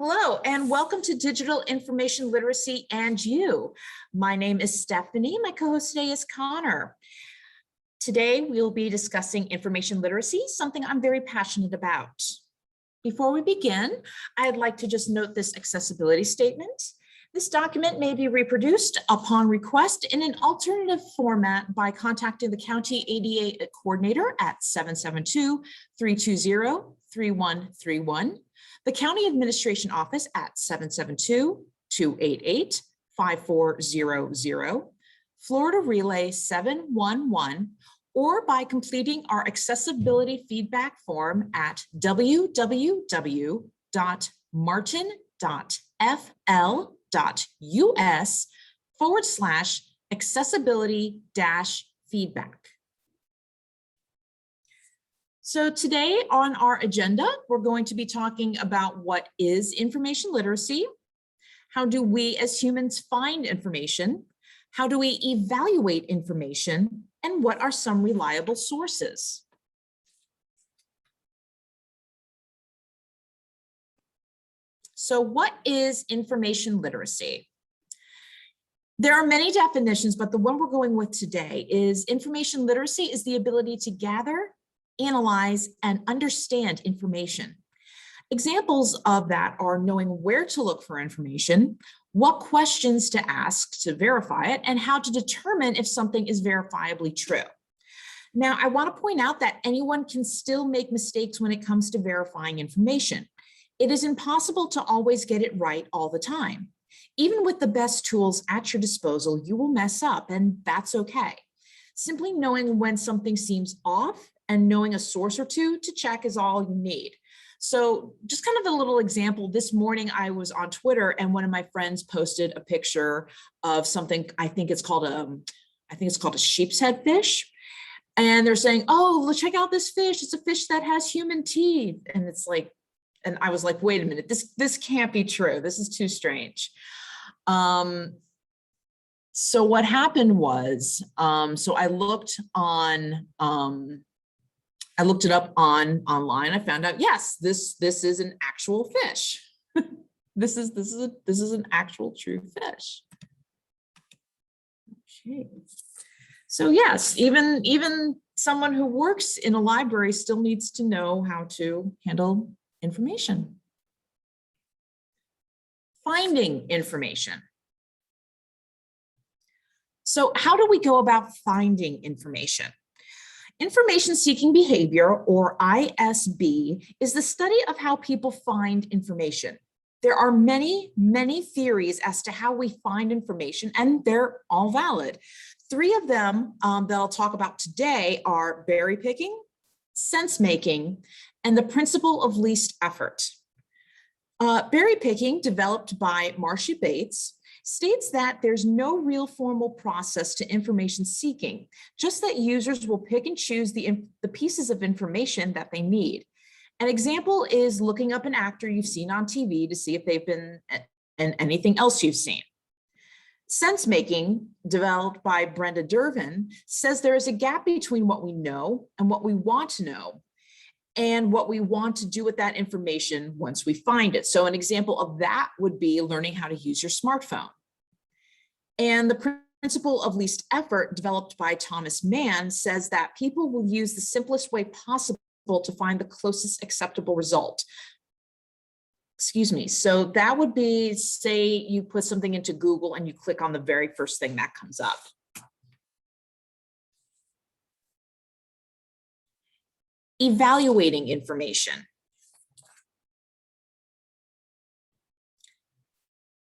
Hello, and welcome to Digital Information Literacy and You. My name is Stephanie. My co-host today is Connor. Today, we'll be discussing information literacy, something I'm very passionate about. Before we begin, I'd like to just note this accessibility statement. This document may be reproduced upon request in an alternative format by contacting the County ADA Coordinator at 772-320-3131, the County Administration Office at 772-288-5400, Florida Relay 711, or by completing our accessibility feedback form at www.martin.fl.us/accessibility-feedback. So today on our agenda, we're going to be talking about what is information literacy, how do we as humans find information, how do we evaluate information, and what are some reliable sources? So what is information literacy? There are many definitions, but the one we're going with today is information literacy is the ability to gather, analyze, and understand information. Examples of that are knowing where to look for information, what questions to ask to verify it, and how to determine if something is verifiably true. Now, I want to point out that anyone can still make mistakes when it comes to verifying information. It is impossible to always get it right all the time. Even with the best tools at your disposal, you will mess up, and that's okay. Simply knowing when something seems off and knowing a source or two to check is all you need. So just kind of a little example, this morning I was on Twitter and one of my friends posted a picture of something, I think it's called a sheep's head fish. And they're saying, oh, well, check out this fish. It's a fish that has human teeth. And it's like, and I was like, wait a minute, this can't be true. This is too strange. So what happened was, so I looked it up online. I found out, yes, this is an actual fish. this is an actual true fish. Okay. So yes, even someone who works in a library still needs to know how to handle information. Finding information. So how do we go about finding information? Information seeking behavior, or ISB, is the study of how people find information. There are many, many theories as to how we find information, and they're all valid. Three of them that I'll talk about today are berry picking, sense making, and the principle of least effort. Berry picking, developed by Marcia Bates, states that there's no real formal process to information seeking, just that users will pick and choose the pieces of information that they need. An example is looking up an actor you've seen on TV to see if they've been in anything else you've seen. Sense making, developed by Brenda Dervin, says there is a gap between what we know and what we want to know, and what we want to do with that information once we find it. So an example of that would be learning how to use your smartphone. And the principle of least effort, developed by Thomas Mann, says that people will use the simplest way possible to find the closest acceptable result. Excuse me. So that would be, say you put something into Google and you click on the very first thing that comes up. Evaluating information.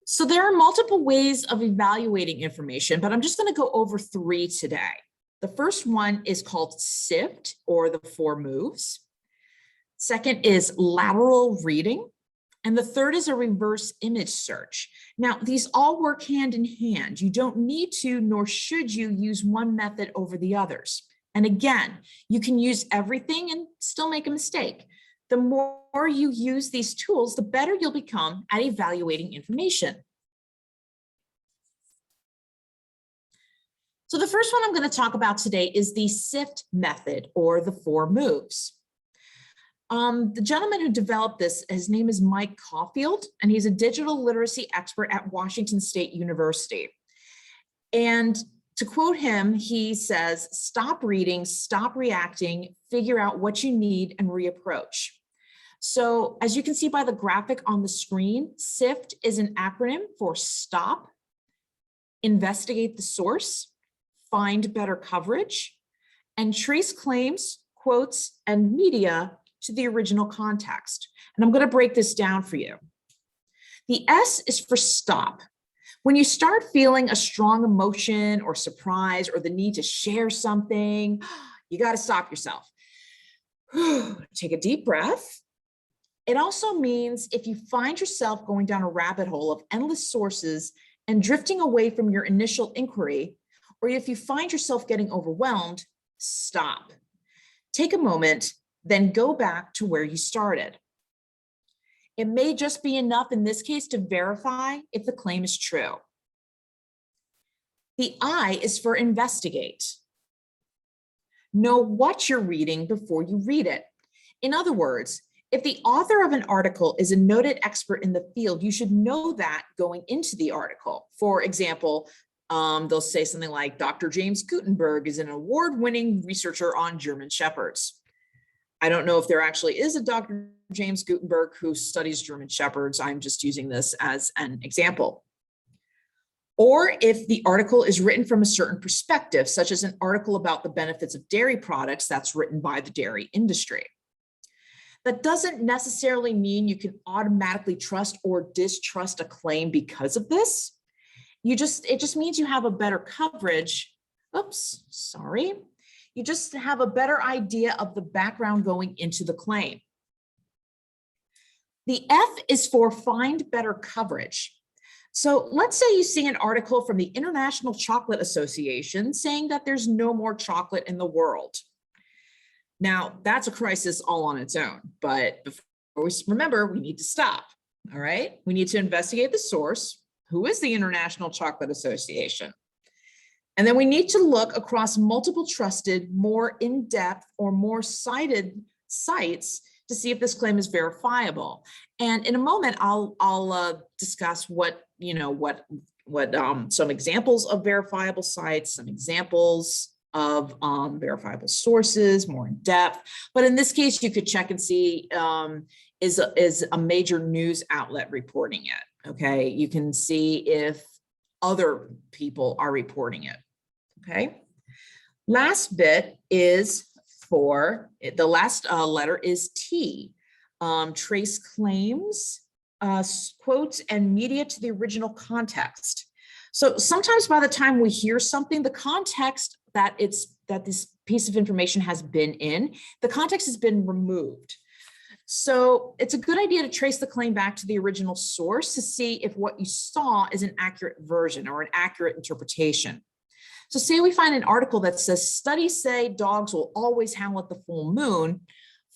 So there are multiple ways of evaluating information, but I'm just going to go over three today. The first one is called Sift, or the 4 moves. Second is lateral reading. And the third is a reverse image search. Now, these all work hand in hand. You don't need to, nor should you, use one method over the others. And again, you can use everything and still make a mistake. The more you use these tools, the better you'll become at evaluating information. So the first one I'm going to talk about today is the Sift method, or the 4 moves. The gentleman who developed this, his name is Mike Caulfield, and he's a digital literacy expert at Washington State University. And to quote him, he says, "Stop reading, stop reacting, figure out what you need and reapproach." So as you can see by the graphic on the screen, SIFT is an acronym for stop, investigate the source, find better coverage, and trace claims, quotes, and media to the original context. And I'm going to break this down for you. The S is for stop. When you start feeling a strong emotion or surprise or the need to share something, you got to stop yourself. Take a deep breath. It also means if you find yourself going down a rabbit hole of endless sources and drifting away from your initial inquiry, or if you find yourself getting overwhelmed, stop. Take a moment, then go back to where you started. It may just be enough in this case to verify if the claim is true. The I is for investigate. Know what you're reading before you read it. In other words, if the author of an article is a noted expert in the field, you should know that going into the article. For example, they'll say something like, Dr. James Gutenberg is an award-winning researcher on German Shepherds. I don't know if there actually is a Dr. James Gutenberg who studies German Shepherds. I'm just using this as an example. Or if the article is written from a certain perspective, such as an article about the benefits of dairy products that's written by the dairy industry. That doesn't necessarily mean you can automatically trust or distrust a claim because of this. It just means you have a better coverage. Oops, sorry. You just have a better idea of the background going into the claim. The F is for find better coverage. So let's say you see an article from the International Chocolate Association saying that there's no more chocolate in the world. Now, that's a crisis all on its own, but before we remember, we need to stop, all right? We need to investigate the source. Who is the International Chocolate Association? And then we need to look across multiple trusted, more in-depth or more cited sites to see if this claim is verifiable. And in a moment, I'll discuss what some examples of verifiable sites, some examples of verifiable sources, more in depth. But in this case, you could check and see is a major news outlet reporting it. Okay, you can see if other people are reporting it. Okay, last bit is for the last letter is T. Trace claims, quotes, and media to the original context. So sometimes by the time we hear something, the context that this piece of information has been in, the context has been removed. So it's a good idea to trace the claim back to the original source to see if what you saw is an accurate version or an accurate interpretation. So say we find an article that says, studies say dogs will always howl at the full moon.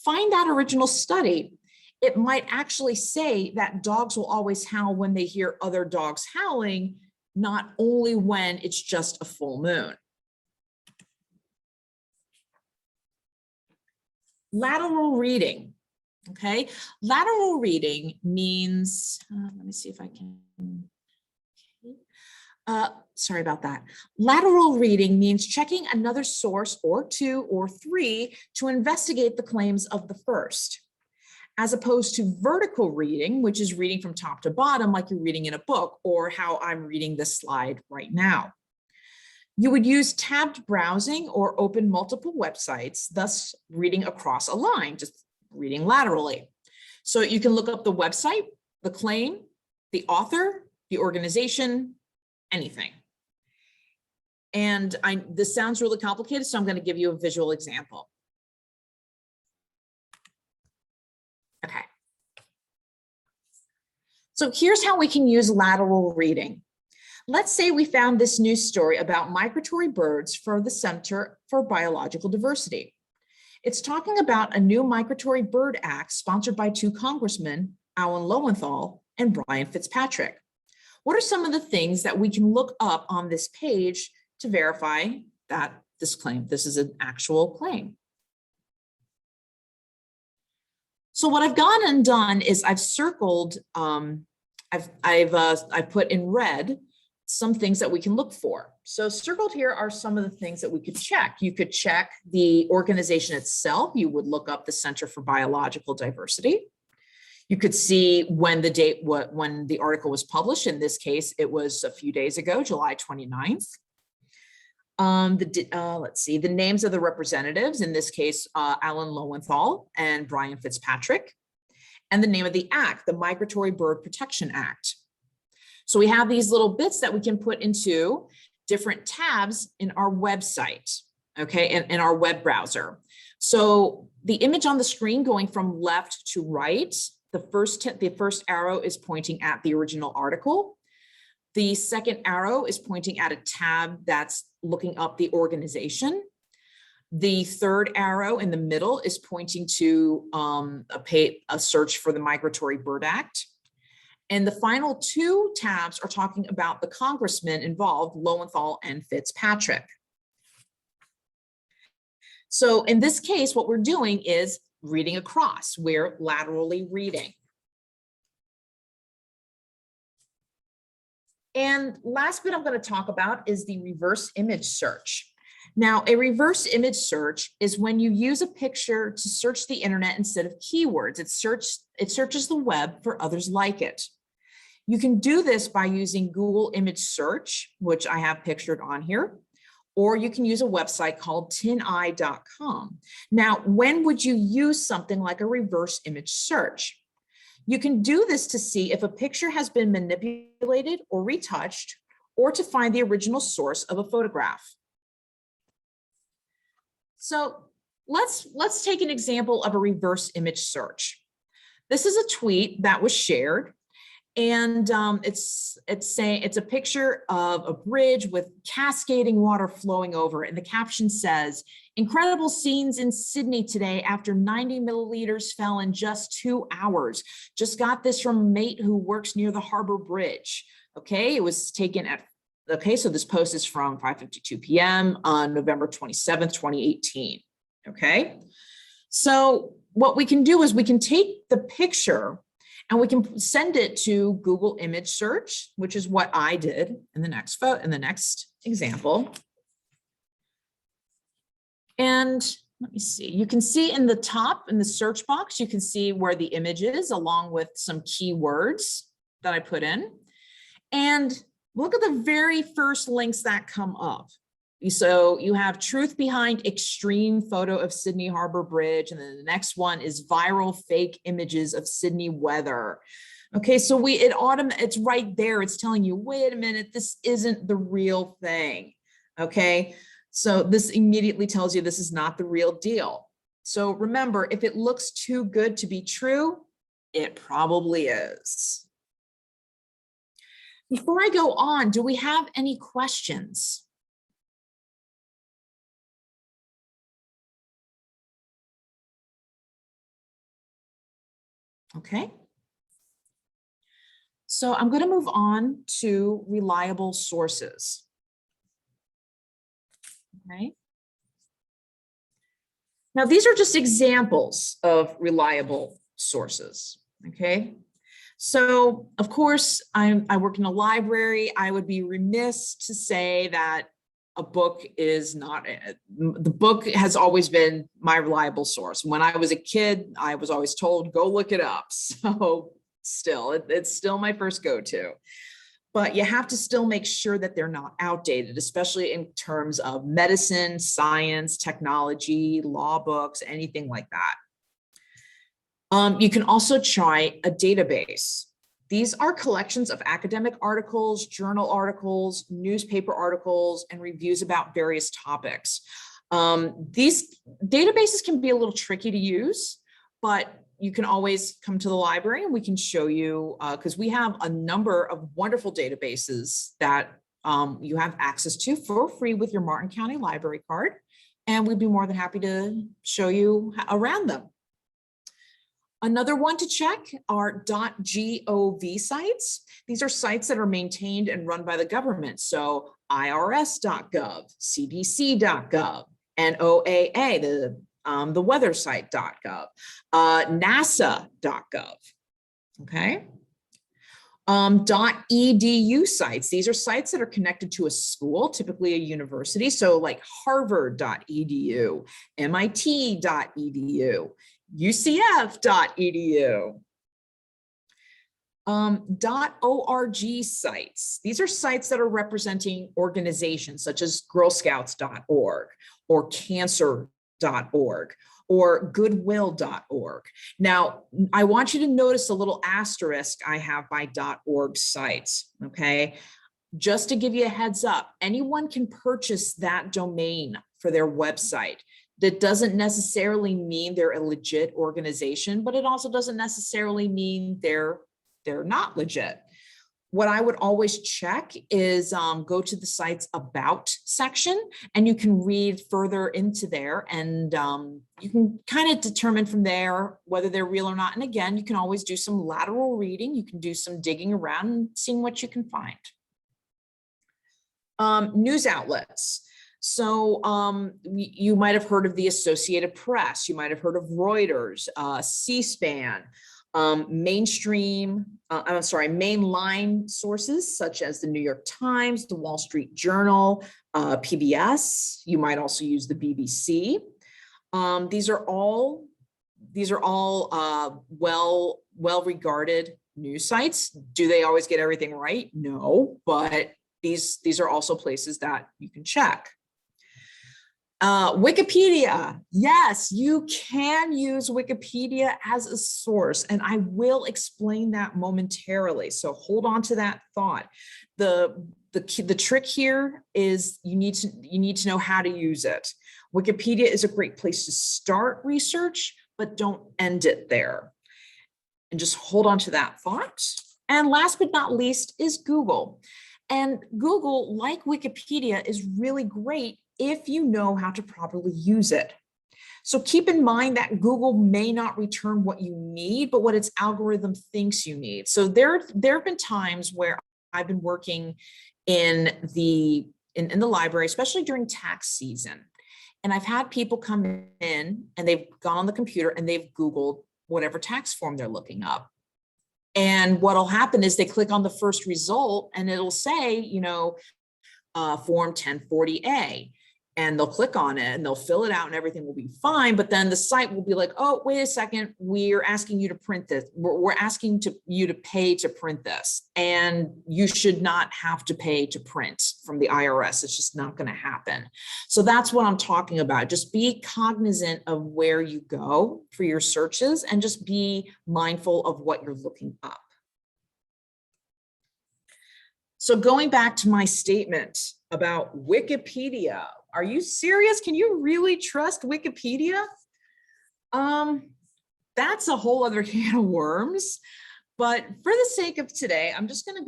Find that original study. It might actually say that dogs will always howl when they hear other dogs howling, not only when it's just a full moon. Lateral reading. Okay, lateral reading means, let me see if I can, sorry about that. Lateral reading means checking another source or two or three to investigate the claims of the first, as opposed to vertical reading, which is reading from top to bottom like you're reading in a book, or how I'm reading this slide right now. You would use tabbed browsing or open multiple websites, thus reading across a line, just reading laterally. So you can look up the website, the claim, the author, the organization, anything. And this sounds really complicated, so I'm going to give you a visual example. Okay. So here's how we can use lateral reading. Let's say we found this news story about migratory birds for the Center for Biological Diversity. It's talking about a new Migratory Bird Act sponsored by two congressmen, Alan Lowenthal and Brian Fitzpatrick. What are some of the things that we can look up on this page to verify that this is an actual claim? So what I've gone and done is I've circled, I've put in red some things that we can look for. So circled here are some of the things that we could check. You could check the organization itself. You would look up the Center for Biological Diversity. You could see when the article was published. In this case, it was a few days ago, July 29th. Let's see, the names of the representatives, in this case, Alan Lowenthal and Brian Fitzpatrick, and the name of the act, the Migratory Bird Protection Act. So we have these little bits that we can put into different tabs in our website, okay, in our web browser. So the image on the screen going from left to right, the first arrow is pointing at the original article. The second arrow is pointing at a tab that's looking up the organization. The third arrow in the middle is pointing to a search for the Migratory Bird Act. And the final two tabs are talking about the congressmen involved, Lowenthal and Fitzpatrick. So in this case, what we're doing is reading across. We're laterally reading. And last bit I'm going to talk about is the reverse image search. Now, a reverse image search is when you use a picture to search the internet instead of keywords. It searches the web for others like it. You can do this by using Google Image Search, which I have pictured on here, or you can use a website called tineye.com. Now, when would you use something like a reverse image search? You can do this to see if a picture has been manipulated or retouched, or to find the original source of a photograph. So let's take an example of a reverse image search. This is a tweet that was shared, and it's saying it's a picture of a bridge with cascading water flowing over it. And the caption says, "Incredible scenes in Sydney today after 90 milliliters fell in just 2 hours. Just got this from a mate who works near the Harbor Bridge." Okay, it was taken at, okay, so this post is from 5:52 p.m. on November 27th, 2018. Okay, so what we can do is we can take the picture and we can send it to Google Image Search, which is what I did in the next example. And let me see, you can see in the top in the search box, you can see where the image is along with some keywords that I put in. And look at the very first links that come up. So you have truth behind extreme photo of Sydney Harbor Bridge. And then the next one is viral fake images of Sydney weather. Okay, so it's right there. It's telling you, wait a minute, this isn't the real thing. Okay, so this immediately tells you this is not the real deal. So remember, if it looks too good to be true, it probably is. Before I go on, do we have any questions? Okay. So I'm going to move on to reliable sources. Okay. Now, these are just examples of reliable sources. Okay. So, of course, I work in a library. I would be remiss to say that a book is not, the book has always been my reliable source. When I was a kid, I was always told, go look it up. So still, it's still my first go-to. But you have to still make sure that they're not outdated, especially in terms of medicine, science, technology, law books, anything like that. You can also try a database. These are collections of academic articles, journal articles, newspaper articles, and reviews about various topics. These databases can be a little tricky to use, but you can always come to the library and we can show you, because we have a number of wonderful databases that you have access to for free with your Martin County Library card. And we'd be more than happy to show you around them. Another one to check are .gov sites. These are sites that are maintained and run by the government. So irs.gov, cdc.gov, NOAA, the the weathersite.gov, nasa.gov, okay? .edu sites. These are sites that are connected to a school, typically a university. So like harvard.edu, mit.edu, ucf.edu. .org sites. These are sites that are representing organizations such as girlscouts.org or cancer.org or goodwill.org. Now, I want you to notice a little asterisk I have by .org sites, okay? Just to give you a heads up, anyone can purchase that domain for their website. That doesn't necessarily mean they're a legit organization, but it also doesn't necessarily mean they're not legit. What I would always check is go to the site's about section, and you can read further into there, and you can kind of determine from there whether they're real or not. And again, you can always do some lateral reading. You can do some digging around and seeing what you can find. News outlets. So you might have heard of the Associated Press. You might have heard of Reuters, C-SPAN. Mainline sources such as the New York Times, the Wall Street Journal, PBS. You might also use the BBC. These are all well-regarded news sites. Do they always get everything right? No, but these are also places that you can check. Wikipedia. Yes, you can use Wikipedia as a source, and I will explain that momentarily. So hold on to that thought. The trick here is you need to know how to use it. Wikipedia is a great place to start research, but don't end it there. And just hold on to that thought. And last but not least is Google. And Google, like Wikipedia, is really great if you know how to properly use it. So keep in mind that Google may not return what you need, but what its algorithm thinks you need. So there have been times where I've been working in the library, especially during tax season. And I've had people come in and they've gone on the computer and they've Googled whatever tax form they're looking up. And what'll happen is they click on the first result and it'll say, form 1040A. And they'll click on it and they'll fill it out and everything will be fine. But then the site will be like, oh, wait a second, we're asking you to print this. We're asking you to pay to print this. And you should not have to pay to print from the IRS. It's just not going to happen. So that's what I'm talking about. Just be cognizant of where you go for your searches and just be mindful of what you're looking up. So going back to my statement about Wikipedia, are you serious? Can you really trust Wikipedia? That's a whole other can of worms. But for the sake of today, I'm just going to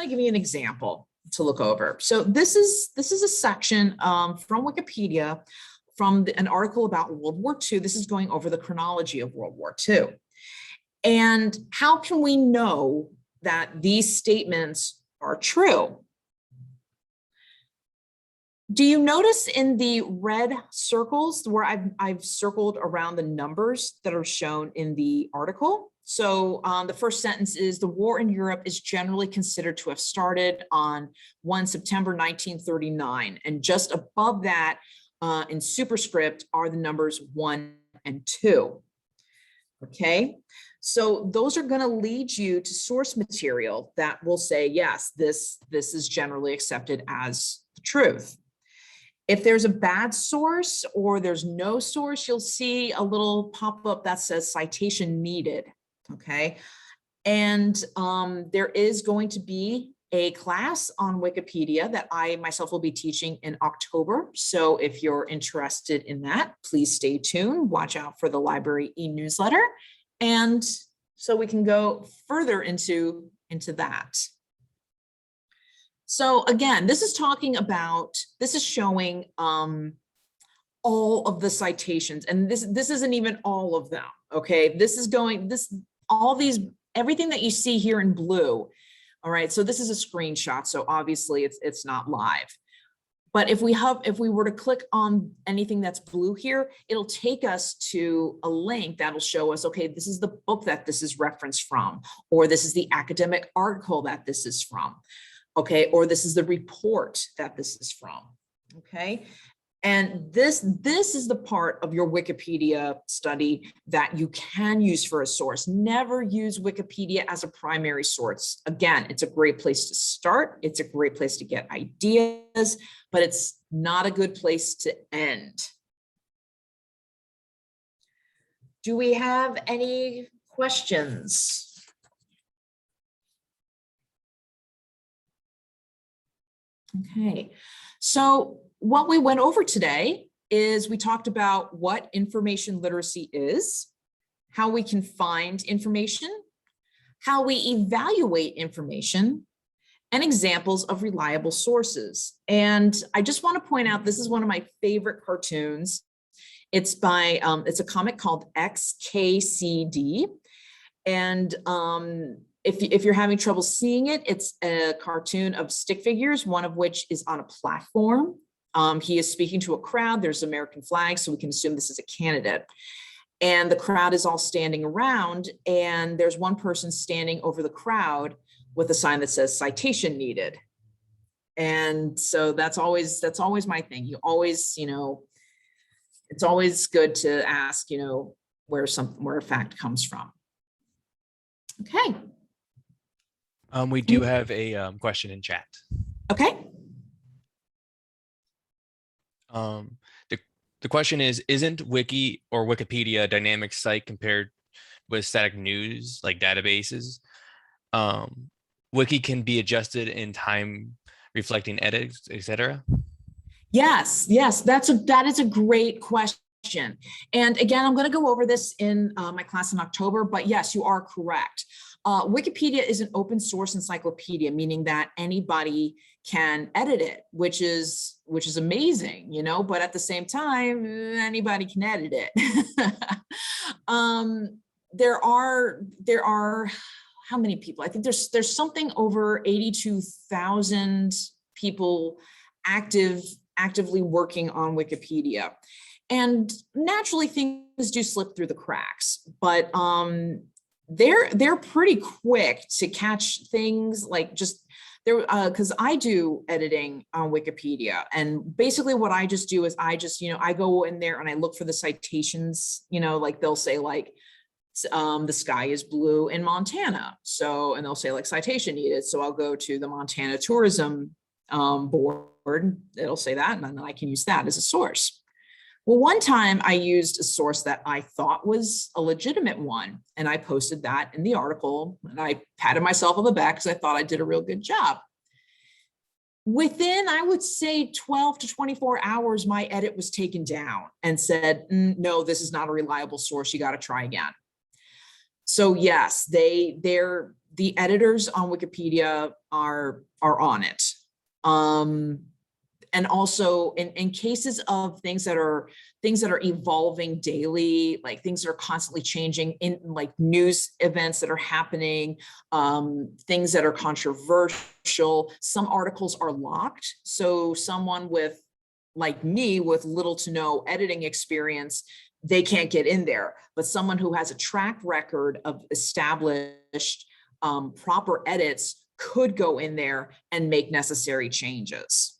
give you an example to look over. So this is a section from Wikipedia from an article about World War II. This is going over the chronology of World War II. And how can we know that these statements are true? Do you notice in the red circles where I've circled around the numbers that are shown in the article? So the first sentence is the war in Europe is generally considered to have started on 1 September 1939. And just above that in superscript are the numbers 1 and 2. Okay, so those are going to lead you to source material that will say, yes, this is generally accepted as the truth. If there's a bad source or there's no source, you'll see a little pop-up that says citation needed, okay? And there is going to be a class on Wikipedia that I myself will be teaching in October. So if you're interested in that, please stay tuned, watch out for the library e-newsletter. And so we can go further into that. So again, this is showing all of the citations, and this isn't even all of them, okay? Everything that you see here in blue, all right? So this is a screenshot, so obviously it's not live. But if we were to click on anything that's blue here, it'll take us to a link that'll show us, okay, this is the book that this is referenced from, or this is the academic article that this is from, okay, or this is the report that this is from, okay? And this is the part of your Wikipedia study that you can use for a source. Never use Wikipedia as a primary source. Again, it's a great place to start. It's a great place to get ideas, but it's not a good place to end. Do we have any questions? Okay, so what we went over today is we talked about what information literacy is, how we can find information, how we evaluate information, and examples of reliable sources. And I just want to point out, this is one of my favorite cartoons. It's by, it's a comic called XKCD. And if you're having trouble seeing it, it's a cartoon of stick figures, one of which is on a platform. He is speaking to a crowd. There's American flags, so we can assume this is a candidate. And the crowd is all standing around, and there's one person standing over the crowd with a sign that says citation needed. And so that's always my thing. You always, you know, it's always good to ask, you know, where a fact comes from. Okay. We do have a question in chat. Okay. The question is, isn't Wiki or Wikipedia a dynamic site compared with static news like databases? Wiki can be adjusted in time, reflecting edits, etc. Yes, that is a great question. And again, I'm going to go over this in my class in October, but yes, you are correct. Wikipedia is an open source encyclopedia, meaning that anybody can edit it, which is amazing, you know, but at the same time, anybody can edit it. There are how many people? I think there's something over 82,000 people actively working on Wikipedia. And naturally things do slip through the cracks, but they're pretty quick to catch things like just there, because I do editing on Wikipedia, and basically what I just do is I go in there and I look for the citations, you know, like they'll say like the sky is blue in Montana, so, and they'll say like citation needed, so I'll go to the Montana Tourism Board, it'll say that, and then I can use that as a source. Well, one time I used a source that I thought was a legitimate one, and I posted that in the article, and I patted myself on the back because I thought I did a real good job. Within, I would say 12 to 24 hours, my edit was taken down and said, no, this is not a reliable source. You got to try again. So yes, the editors on Wikipedia are on it. And also in cases of things that are evolving daily, like things that are constantly changing, in like news events that are happening, things that are controversial, some articles are locked. So someone with, like me, with little to no editing experience, they can't get in there. But someone who has a track record of established proper edits could go in there and make necessary changes.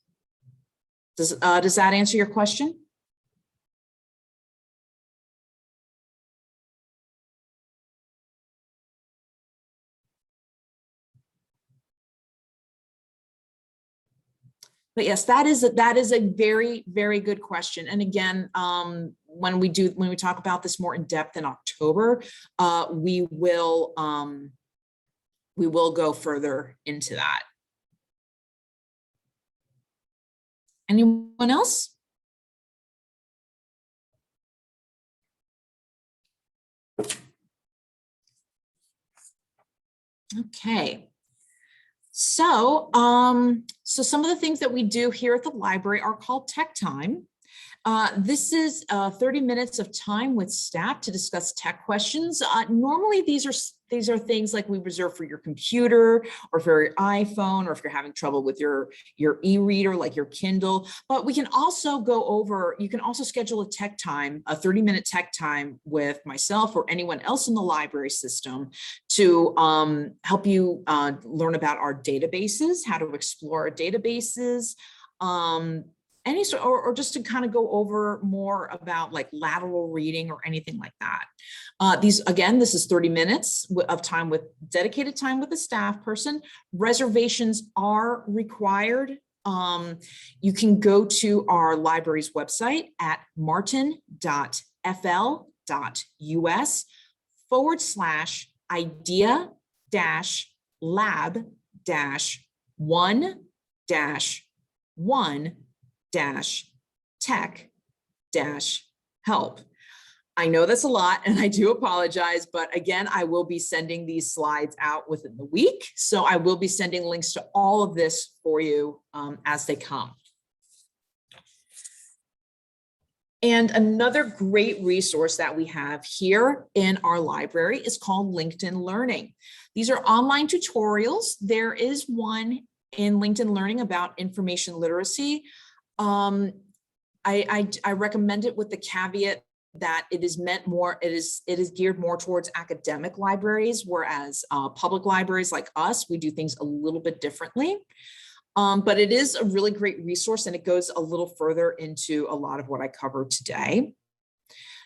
Does that answer your question? But yes, that is a very, very good question. And again, when we talk about this more in depth in October, we will go further into that. Anyone else? Okay. So, so some of the things that we do here at the library are called tech time. This is 30 minutes of time with staff to discuss tech questions. Normally, these are things like we reserve for your computer or for your iPhone, or if you're having trouble with your e-reader, like your Kindle. But we can also go over, you can also schedule a tech time, a 30-minute tech time with myself or anyone else in the library system to help you learn about our databases, how to explore our databases, any sort, or just to kind of go over more about like lateral reading or anything like that. This is 30 minutes of time with dedicated time with a staff person. Reservations are required. You can go to our library's website at martin.fl.us/idea-lab-1-tech-help. I know that's a lot and I do apologize, but again, I will be sending these slides out within the week. So I will be sending links to all of this for you as they come. And another great resource that we have here in our library is called LinkedIn Learning. These are online tutorials. There is one in LinkedIn Learning about information literacy. I recommend it with the caveat that it is meant more, it is geared more towards academic libraries, whereas public libraries like us, we do things a little bit differently. But it is a really great resource and it goes a little further into a lot of what I covered today.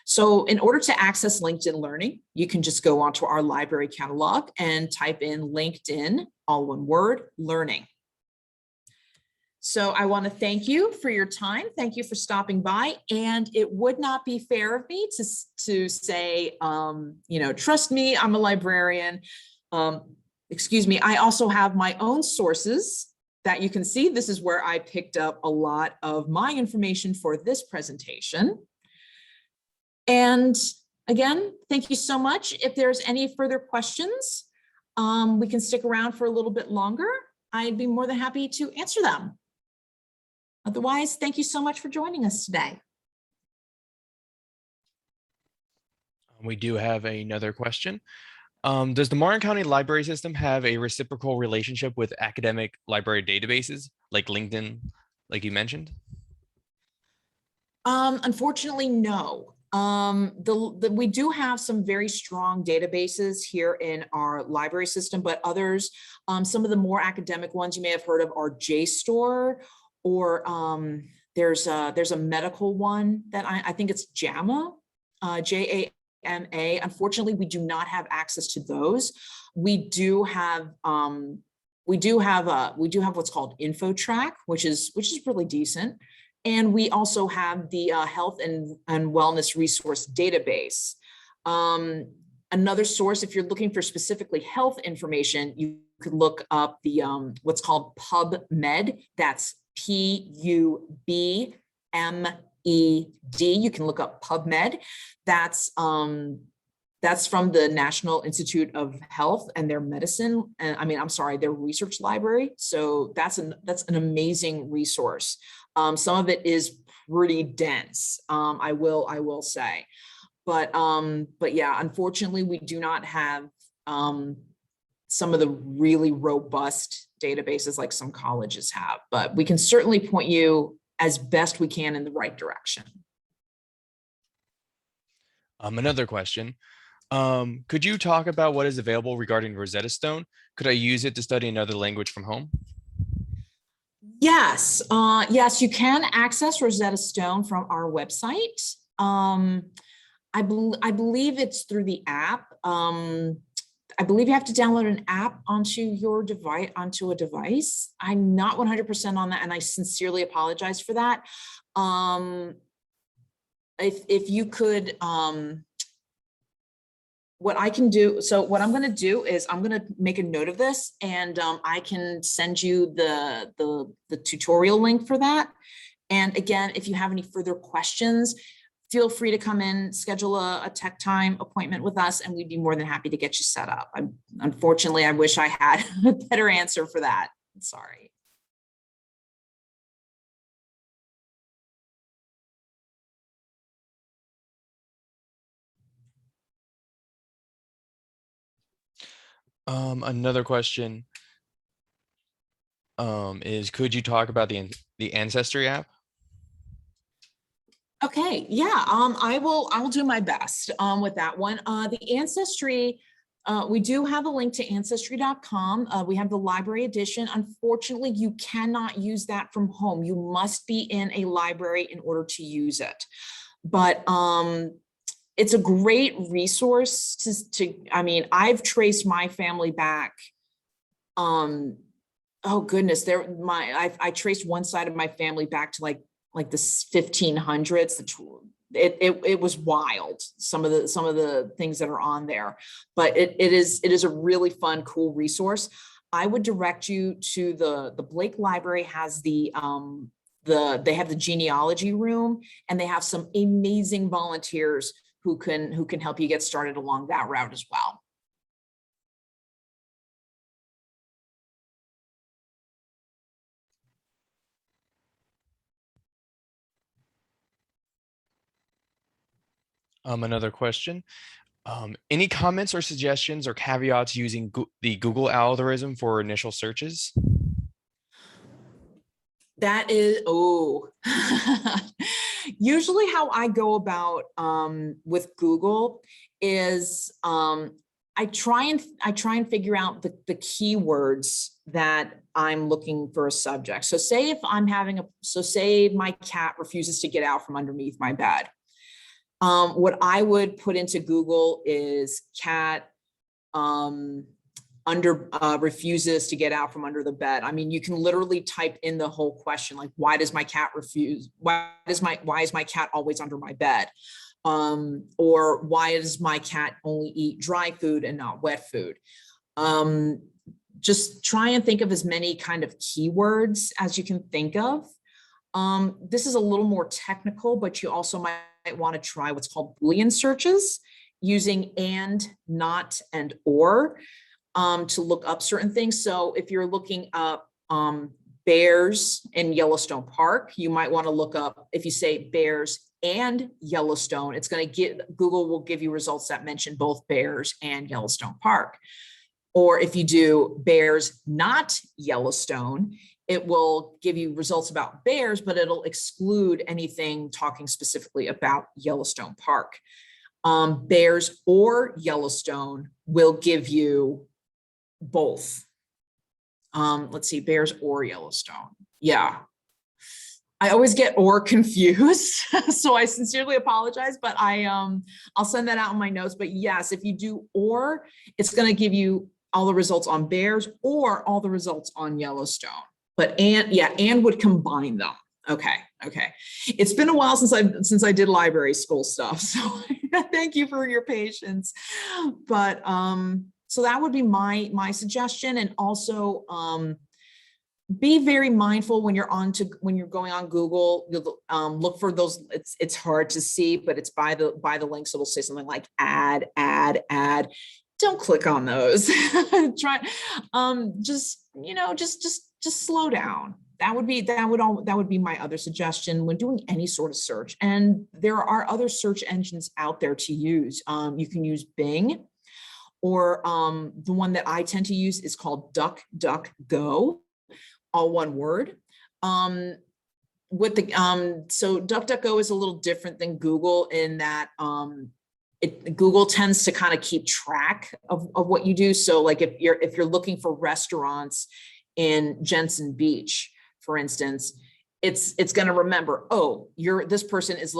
So in order to access LinkedIn Learning, you can just go onto our library catalog and type in LinkedIn, all one word, learning. So I want to thank you for your time. Thank you for stopping by. And it would not be fair of me to say, trust me, I'm a librarian. Excuse me, I also have my own sources that you can see. This is where I picked up a lot of my information for this presentation. And again, thank you so much. If there's any further questions, we can stick around for a little bit longer. I'd be more than happy to answer them. Otherwise, thank you so much for joining us today. We do have another question. Does the Martin County Library System have a reciprocal relationship with academic library databases like LinkedIn, like you mentioned? Unfortunately, no. We do have some very strong databases here in our library system, but others, some of the more academic ones you may have heard of are JSTOR, or there's a medical one that I think it's JAMA, JAMA. Unfortunately, we do not have access to those. We do have what's called InfoTrack, which is really decent. And we also have the Health and Wellness Resource Database. Another source, if you're looking for specifically health information, you could look up the what's called PubMed. That's PUBMED. You can look up PubMed. That's from the National Institute of Health and their medicine. And their research library. So that's an amazing resource. Some of it is pretty dense, I will say, but yeah, unfortunately, we do not have some of the really robust databases like some colleges have, but we can certainly point you as best we can in the right direction. Another question. Could you talk about what is available regarding Rosetta Stone? Could I use it to study another language from home? Yes, yes, you can access Rosetta Stone from our website. I believe it's through the app. I believe you have to download an app onto your device, onto a device. I'm not 100% on that, and I sincerely apologize for that. If you could, what I can do, so what I'm going to do is I'm going to make a note of this, and I can send you the tutorial link for that. And again, if you have any further questions, feel free to come in, schedule a tech time appointment with us, and we'd be more than happy to get you set up. Unfortunately, I wish I had a better answer for that. Sorry. Another question is, could you talk about the Ancestry app? Okay, yeah, I will do my best with that one. The Ancestry, we do have a link to ancestry.com. We have the library edition. Unfortunately, you cannot use that from home. You must be in a library in order to use it. But it's a great resource I mean, I've traced my family back. Oh goodness, I traced one side of my family back to like the 1500s. It was wild, some of the things that are on there, but it is a really fun, cool resource. I would direct you to the Blake Library has they have the genealogy room, and they have some amazing volunteers who can help you get started along that route as well. Another question. Any comments or suggestions or caveats using the Google algorithm for initial searches? That is, oh, usually how I go about with Google is I try and figure out the keywords that I'm looking for a subject. So say if I'm having say my cat refuses to get out from underneath my bed. What I would put into Google is cat refuses to get out from under the bed. I mean, you can literally type in the whole question, like, why does my cat refuse? Why is my cat always under my bed? Or why does my cat only eat dry food and not wet food? Just try and think of as many kind of keywords as you can think of. This is a little more technical, but you also might want to try what's called Boolean searches using and, not, and or to look up certain things. So if you're looking up bears in Yellowstone Park, you might want to look up, if you say bears and Yellowstone, it's going to Google will give you results that mention both bears and Yellowstone Park. Or if you do bears not Yellowstone, it will give you results about bears, but it'll exclude anything talking specifically about Yellowstone Park. Bears or Yellowstone will give you both. Let's see, bears or Yellowstone. Yeah. I always get or confused, so I sincerely apologize, but I'll send that out in my notes. But yes, if you do or, it's going to give you all the results on bears or all the results on Yellowstone. But and would combine them. Okay. It's been a while since I did library school stuff, so thank you for your patience. But so that would be my suggestion, and also be very mindful when you're going on Google. Look for those. It's hard to see, but it's by the link, so it'll say something like add. Don't click on those. Try, just slow down. That would be my other suggestion when doing any sort of search. And there are other search engines out there to use. You can use Bing, or the one that I tend to use is called DuckDuckGo, all one word. So DuckDuckGo is a little different than Google in that Google tends to kind of keep track of what you do. So like if you're looking for restaurants in Jensen Beach, for instance, it's going to remember, oh, this person is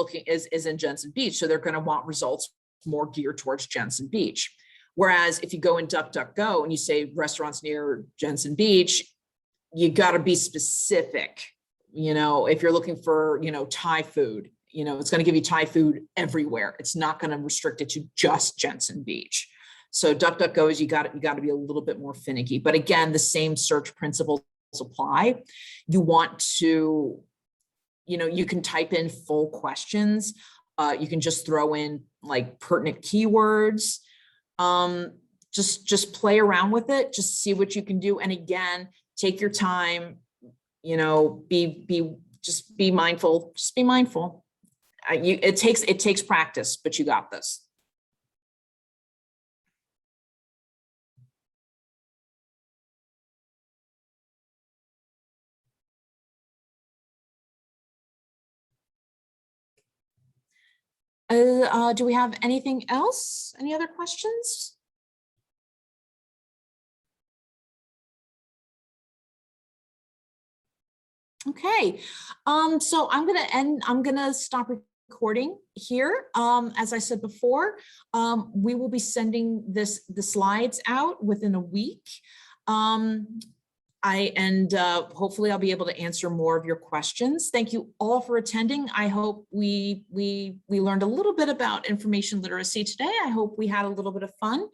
in Jensen Beach, so they're going to want results more geared towards Jensen Beach. Whereas if you go in DuckDuckGo and you say restaurants near Jensen Beach, you got to be specific. If you're looking for, Thai food, it's going to give you Thai food everywhere. It's not going to restrict it to just Jensen Beach. So DuckDuckGo is you got to be a little bit more finicky. But again, the same search principles apply. You want to, you can type in full questions. You can just throw in like pertinent keywords. Just play around with it. Just see what you can do. And again, take your time. Just be mindful. Just be mindful. It takes practice, but you got this. Do we have anything else? Any other questions? Okay, so I'm gonna stop recording here. As I said before, we will be sending the slides out within a week. Hopefully I'll be able to answer more of your questions. Thank you all for attending. I hope we learned a little bit about information literacy today. I hope we had a little bit of fun,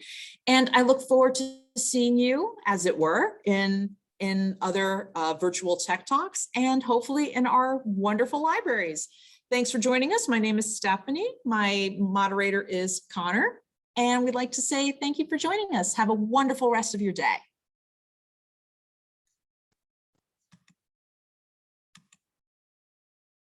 and I look forward to seeing you, as it were, in other virtual tech talks, and hopefully in our wonderful libraries. Thanks for joining us. My name is Stephanie. My moderator is Connor, and we'd like to say thank you for joining us. Have a wonderful rest of your day.